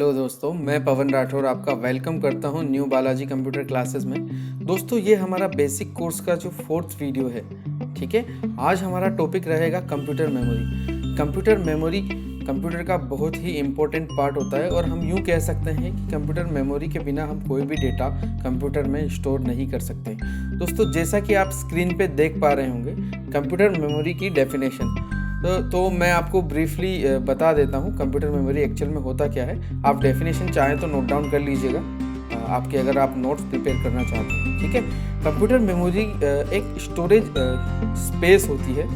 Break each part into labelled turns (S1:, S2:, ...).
S1: Hello दोस्तों, मैं पवन राठौर आपका वेलकम करता हूं न्यू बालाजी कंप्यूटर क्लासेस में। दोस्तों, ये हमारा बेसिक कोर्स का जो 4th वीडियो है। ठीक है, आज हमारा टॉपिक रहेगा computer memory. Computer memory computer का बहुत ही इम्पोर्टेंट पार्ट होता है और हम यूँ कह सकते हैं कि कंप्यूटर मेमोरी के बिना हम कोई भी डेटा कंप्यूटर में स्टोर नहीं कर सकते। दोस्तों, जैसा कि आप स्क्रीन पे देख पा रहे होंगे कंप्यूटर मेमोरी की डेफिनेशन, तो मैं आपको ब्रीफली बता देता हूँ कंप्यूटर मेमोरी एक्चुअल में होता क्या है। आप डेफिनेशन चाहें तो नोट डाउन कर लीजिएगा आपके, अगर आप नोट्स प्रिपेयर करना चाहते हैं। ठीक है, कंप्यूटर मेमोरी एक स्टोरेज स्पेस होती है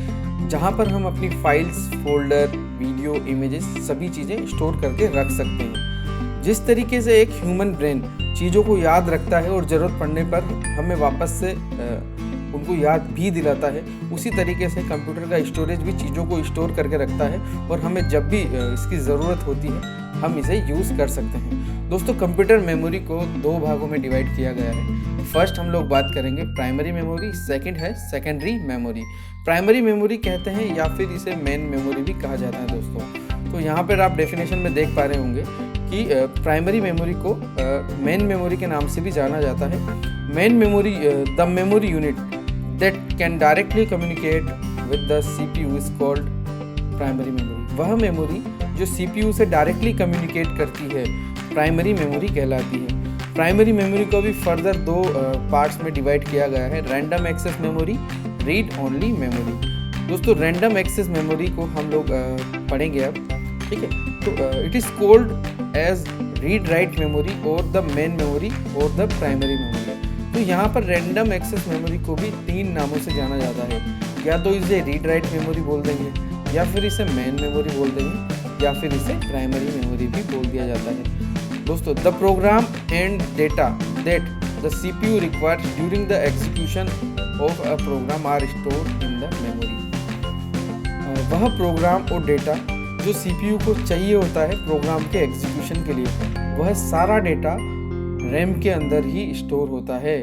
S1: जहाँ पर हम अपनी फाइल्स, फोल्डर, वीडियो, इमेजेस सभी चीज़ें स्टोर करके रख सकते हैं। जिस तरीके से एक ह्यूमन ब्रेन चीज़ों को याद रखता है और ज़रूरत पड़ने पर हमें वापस से उनको याद भी दिलाता है, उसी तरीके से कंप्यूटर का स्टोरेज भी चीज़ों को स्टोर करके रखता है और हमें जब भी इसकी ज़रूरत होती है हम इसे यूज़ कर सकते हैं। दोस्तों, कंप्यूटर मेमोरी को 2 भागों में डिवाइड किया गया है। फर्स्ट हम लोग बात करेंगे प्राइमरी मेमोरी, सेकंड है सेकेंडरी मेमोरी। प्राइमरी मेमोरी कहते हैं या फिर इसे मेन मेमोरी भी कहा जाता है। दोस्तों, तो यहाँ पर आप डेफिनेशन में देख पा रहे होंगे कि प्राइमरी मेमोरी को मेन मेमोरी के नाम से भी जाना जाता है। Main memory, the memory unit that can directly communicate with the CPU is called primary memory। वह मेमोरी जो CPU से डायरेक्टली कम्युनिकेट करती है प्राइमरी मेमोरी कहलाती है। प्राइमरी मेमोरी को भी फर्दर 2 पार्ट्स में डिवाइड किया गया है, random access memory, read only memory. दोस्तों, रैंडम एक्सेस मेमोरी को हम लोग पढ़ेंगे अब। ठीक है, तो it is called as read write memory और द मेन मेमोरी और द प्राइमरी मेमोरी। तो यहाँ पर रैंडम एक्सेस मेमोरी को भी 3 नामों से जाना जाता है। या तो इसे रीड राइट मेमोरी बोल देंगे, या फिर इसे मेन मेमोरी बोल देंगे, या फिर इसे प्राइमरी मेमोरी भी बोल दिया जाता है। दोस्तों, the program and data that the CPU requires during the execution of a program are stored in the memory. वह प्रोग्राम और डेटा जो CPU को चाहिए होता है प्रोग्राम के एग्जीक्यूशन के लिए, वह सारा डेटा रैम के अंदर ही स्टोर होता है।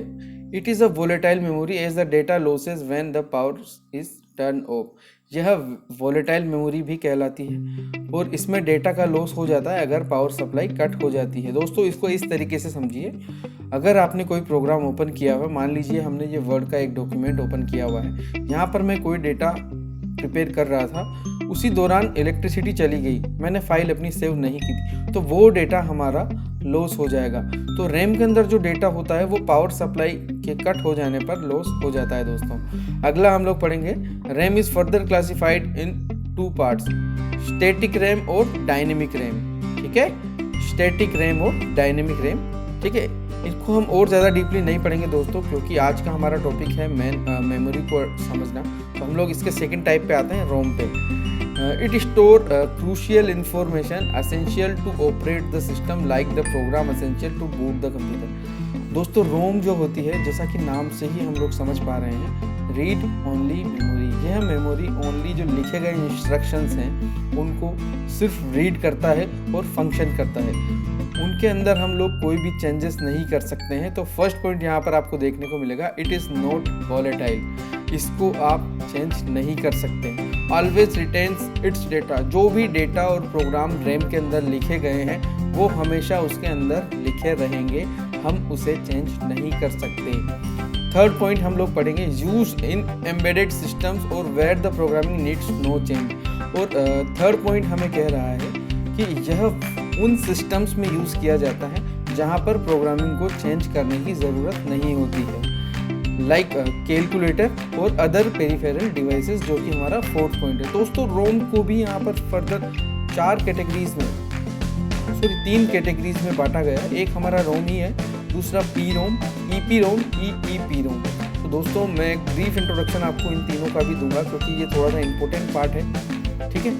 S1: It is a volatile memory as the data losses when the power is turn off. यह वोलेटाइल मेमोरी भी कहलाती है और इसमें डेटा का लॉस हो जाता है अगर पावर सप्लाई कट हो जाती है। दोस्तों, इसको इस तरीके से समझिए, अगर आपने कोई प्रोग्राम ओपन किया हुआ है, मान लीजिए हमने ये वर्ड का एक डॉक्यूमेंट ओपन किया हुआ है, यहाँ पर मैं कोई डेटा प्रिपेयर कर रहा था, उसी दौरान इलेक्ट्रिसिटी चली गई, मैंने फाइल अपनी सेव नहीं की थी, तो वो डेटा हमारा लॉस हो जाएगा। तो रैम के अंदर जो डेटा होता है वो पावर सप्लाई के कट हो जाने पर लॉस हो जाता है। दोस्तों, अगला हम लोग पढ़ेंगे RAM is further classified in 2 parts, static RAM और डायनेमिक रैम। ठीक है, स्टैटिक रैम और डायनेमिक रैम। ठीक है, इसको हम और ज़्यादा डीपली नहीं पढ़ेंगे दोस्तों, क्योंकि आज का हमारा टॉपिक है मेमोरी को समझना। तो हम लोग इसके सेकंड टाइप पे आते हैं, रोम पे। It store crucial information essential to operate the system like the program essential to boot the computer। दोस्तों, रोम जो होती है, जैसा कि नाम से ही हम लोग समझ पा रहे हैं, रीड ओनली मेमोरी। यह मेमोरी ओनली जो लिखे गए इंस्ट्रक्शंस हैं उनको सिर्फ रीड करता है और फंक्शन करता है, उनके अंदर हम लोग कोई भी चेंजेस नहीं कर सकते हैं। तो फर्स्ट पॉइंट यहाँ पर आपको देखने को मिलेगा, इट इज़ नॉट वॉलेटाइल। इसको आप चेंज नहीं कर सकते। Always retains it's data. जो भी डेटा और प्रोग्राम रैम के अंदर लिखे गए हैं वो हमेशा उसके अंदर लिखे रहेंगे, हम उसे चेंज नहीं कर सकते। थर्ड पॉइंट हम लोग पढ़ेंगे, यूज इन एम्बेडेड सिस्टम्स और where the programming needs no change. और थर्ड पॉइंट हमें कह रहा है कि यह उन सिस्टम्स में यूज़ किया जाता है जहाँ पर प्रोग्रामिंग को चेंज करने की ज़रूरत नहीं होती है, लाइक कैलकुलेटर और अदर पेरिफेरल डिवाइसेस, जो कि हमारा 4th पॉइंट है। दोस्तों, रोम को भी यहाँ पर फर्दर 3 कैटेगरीज में बांटा गया है। एक हमारा रोम ही है, दूसरा पी रोम, ईपी रोम, ईईपी रोम। तो दोस्तों, मैं एक ब्रीफ इंट्रोडक्शन आपको इन तीनों का भी दूंगा क्योंकि ये थोड़ा सा इंपॉर्टेंट पार्ट है। ठीक है,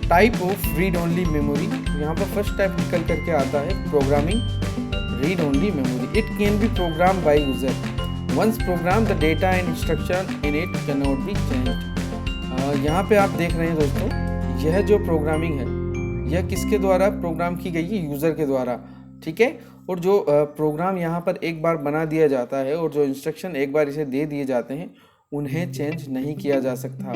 S1: type of read only memory. यहाँ पर फर्स्ट टाइप निकल करके आता है programming read only memory. It can be program by user, once program the data and instruction in it can not be changed. यहाँ पे आप देख रहे हैं दोस्तों, यह जो प्रोग्रामिंग है यह किसके द्वारा प्रोग्राम की गई है, यूज़र के द्वारा। ठीक है, और जो प्रोग्राम यहाँ पर एक बार बना दिया जाता है और जो इंस्ट्रक्शन एक बार इसे दे दिए जाते हैं उन्हें चेंज नहीं किया जा सकता।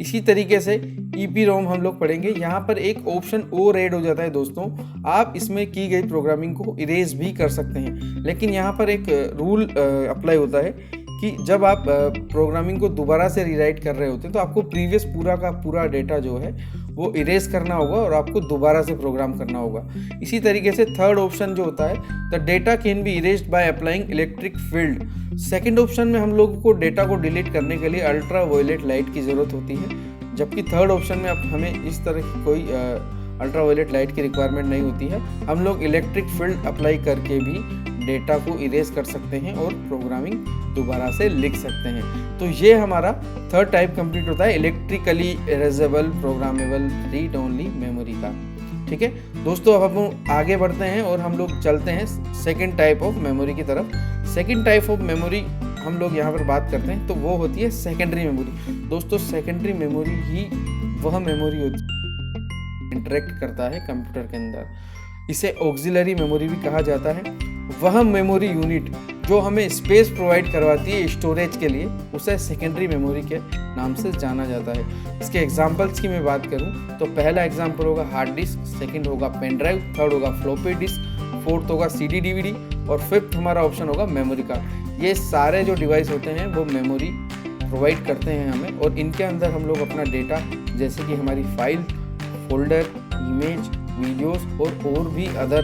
S1: इसी तरीके से EEPROM हम लोग पढ़ेंगे। यहाँ पर एक ऑप्शन और ऐड हो जाता है दोस्तों, आप इसमें की गई प्रोग्रामिंग को इरेज भी कर सकते हैं, लेकिन यहाँ पर एक रूल अप्लाई होता है कि जब आप प्रोग्रामिंग को दोबारा से रीराइट कर रहे होते हैं तो आपको प्रीवियस पूरा का पूरा डेटा जो है वो इरेज करना होगा और आपको दोबारा से प्रोग्राम करना होगा। इसी तरीके से थर्ड ऑप्शन जो होता है, the data can be erased by applying electric field. Second option में हम लोगों को डेटा को डिलीट करने के लिए अल्ट्रा वायलेट लाइट की ज़रूरत होती है, जबकि थर्ड ऑप्शन में अब हमें इस तरह की कोई अल्ट्रा वायलेट लाइट की रिक्वायरमेंट नहीं होती है। हम लोग इलेक्ट्रिक फील्ड अप्लाई करके भी डेटा को इरेज कर सकते हैं और प्रोग्रामिंग दोबारा से लिख सकते हैं। तो ये हमारा थर्ड टाइप कंप्लीट होता है electrically erasable programmable read only memory का। ठीक है दोस्तों, अब हम आगे बढ़ते हैं और हम लोग चलते हैं सेकेंड टाइप ऑफ मेमोरी की तरफ। सेकेंड टाइप ऑफ मेमोरी हम लोग यहाँ पर बात करते हैं तो वो होती है सेकेंडरी मेमोरी। दोस्तों सेकेंडरी मेमोरी ही वह मेमोरी होती है इंटरेक्ट करता है कंप्यूटर के अंदर, इसे ऑक्सिलरी मेमोरी भी कहा जाता है। वह मेमोरी यूनिट जो हमें स्पेस प्रोवाइड करवाती है स्टोरेज के लिए, उसे सेकेंडरी मेमोरी के नाम से जाना जाता है। इसके एग्जांपल्स की मैं बात करूं तो पहला एग्जांपल होगा हार्ड डिस्क, सेकंड होगा पेन ड्राइव, थर्ड होगा फ्लॉपी डिस्क, फोर्थ होगा CD DVD और फिफ्थ हमारा ऑप्शन होगा मेमोरी कार्ड। ये सारे जो डिवाइस होते हैं वो मेमोरी प्रोवाइड करते हैं हमें, और इनके अंदर हम लोग अपना डेटा जैसे कि हमारी फाइल, फोल्डर, इमेज, वीडियोस और भी अदर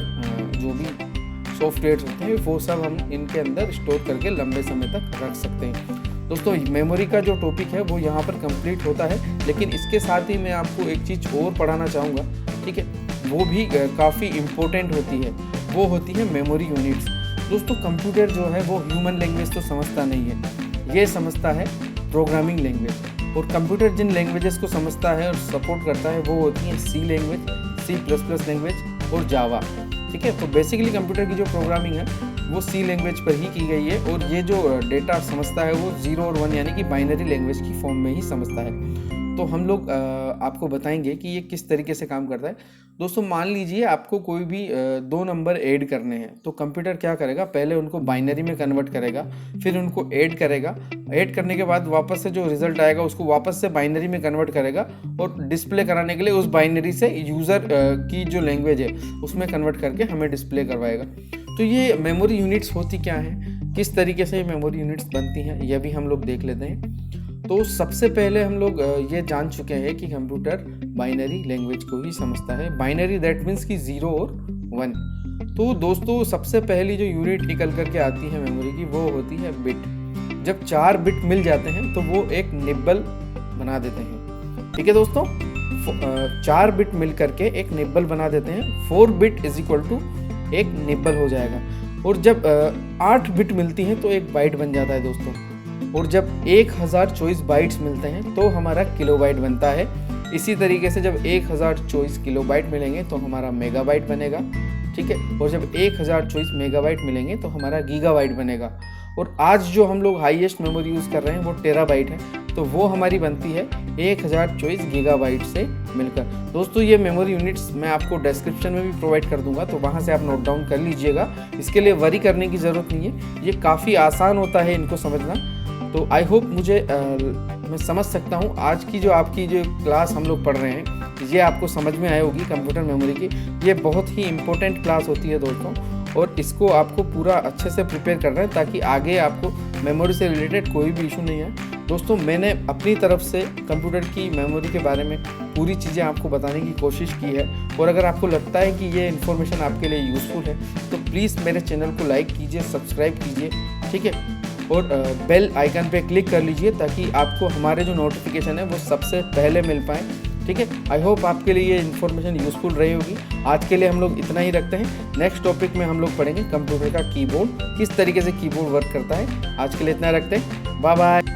S1: जो भी सॉफ्टवेयर होते हैं वो सब हम इनके अंदर स्टोर करके लंबे समय तक रख सकते हैं। दोस्तों मेमोरी का जो टॉपिक है वो यहाँ पर कंप्लीट होता है, लेकिन इसके साथ ही मैं आपको एक चीज़ और पढ़ाना चाहूँगा, ठीक है, वो भी काफ़ी इम्पोर्टेंट होती है, वो होती है मेमोरी यूनिट्स। दोस्तों कंप्यूटर जो है वो ह्यूमन लैंग्वेज तो समझता नहीं है, ये समझता है प्रोग्रामिंग लैंग्वेज, और कंप्यूटर जिन लैंग्वेजेस को समझता है और सपोर्ट करता है वो होती हैं C लैंग्वेज, C++ लैंग्वेज और जावा। ठीक है, तो बेसिकली कंप्यूटर की जो प्रोग्रामिंग है वो C लैंग्वेज पर ही की गई है, और ये जो डेटा समझता है वो 0 और 1 यानी कि बाइनरी लैंग्वेज की फॉर्म में ही समझता है। तो हम लोग आपको बताएंगे कि ये किस तरीके से काम करता है। दोस्तों मान लीजिए आपको कोई भी 2 नंबर ऐड करने हैं, तो कंप्यूटर क्या करेगा, पहले उनको बाइनरी में कन्वर्ट करेगा, फिर उनको ऐड करेगा, ऐड करने के बाद वापस से जो रिजल्ट आएगा उसको वापस से बाइनरी में कन्वर्ट करेगा, और डिस्प्ले कराने के लिए उस बाइनरी से यूज़र की जो लैंग्वेज है उसमें कन्वर्ट करके हमें डिस्प्ले करवाएगा। तो ये मेमोरी यूनिट्स होती क्या हैं, किस तरीके से ये मेमोरी यूनिट्स बनती हैं, यह भी हम लोग देख लेते हैं। तो सबसे पहले हम लोग ये जान चुके हैं कि कंप्यूटर बाइनरी लैंग्वेज को ही समझता है। बाइनरी दैट मीन्स कि 0 और 1। तो दोस्तों सबसे पहली जो यूनिट निकल करके आती है मेमोरी की वो होती है बिट। जब 4 बिट मिल जाते हैं तो वो एक निब्बल बना देते हैं। ठीक है दोस्तों, 4 बिट मिल करके एक निब्बल बना देते हैं। 4 बिट इज इक्वल टू एक निब्बल हो जाएगा, और जब 8 बिट मिलती हैं तो एक बाइट बन जाता है दोस्तों, और जब 1024 बाइट्स मिलते हैं तो हमारा किलोबाइट बनता है। इसी तरीके से जब 1024 किलोबाइट मिलेंगे तो हमारा मेगाबाइट बनेगा। ठीक है, और जब 1024 मेगाबाइट मिलेंगे तो हमारा गीगाबाइट बनेगा। और आज जो हम लोग हाईएस्ट मेमोरी यूज़ कर रहे हैं वो टेराबाइट है, तो वो हमारी बनती है 1024 गीगाबाइट से मिलकर। दोस्तों ये मेमोरी यूनिट्स मैं आपको डिस्क्रिप्शन में भी प्रोवाइड कर दूंगा, तो वहाँ से आप नोट डाउन कर लीजिएगा। इसके लिए वरी करने की ज़रूरत नहीं है, ये काफ़ी आसान होता है इनको समझना। तो आई होप मैं समझ सकता हूँ आज की जो आपकी जो क्लास हम लोग पढ़ रहे हैं ये आपको समझ में आई होगी कंप्यूटर मेमोरी की। ये बहुत ही इम्पोर्टेंट क्लास होती है दोस्तों, और इसको आपको पूरा अच्छे से प्रिपेयर करना है ताकि आगे आपको मेमोरी से रिलेटेड कोई भी इशू नहीं है। दोस्तों मैंने अपनी तरफ से कंप्यूटर की मेमोरी के बारे में पूरी चीज़ें आपको बताने की कोशिश की है, और अगर आपको लगता है कि ये इन्फॉर्मेशन आपके लिए यूज़फुल है तो प्लीज़ मेरे चैनल को लाइक कीजिए, सब्सक्राइब कीजिए, ठीक है, और बेल आइकन पे क्लिक कर लीजिए ताकि आपको हमारे जो नोटिफिकेशन है वो सबसे पहले मिल पाए। ठीक है, आई होप आपके लिए ये इन्फॉर्मेशन यूज़फुल रही होगी। आज के लिए हम लोग इतना ही रखते हैं। नेक्स्ट टॉपिक में हम लोग पढ़ेंगे कंप्यूटर का कीबोर्ड, किस तरीके से कीबोर्ड वर्क करता है। आज के लिए इतना रखते हैं, बाय बाय।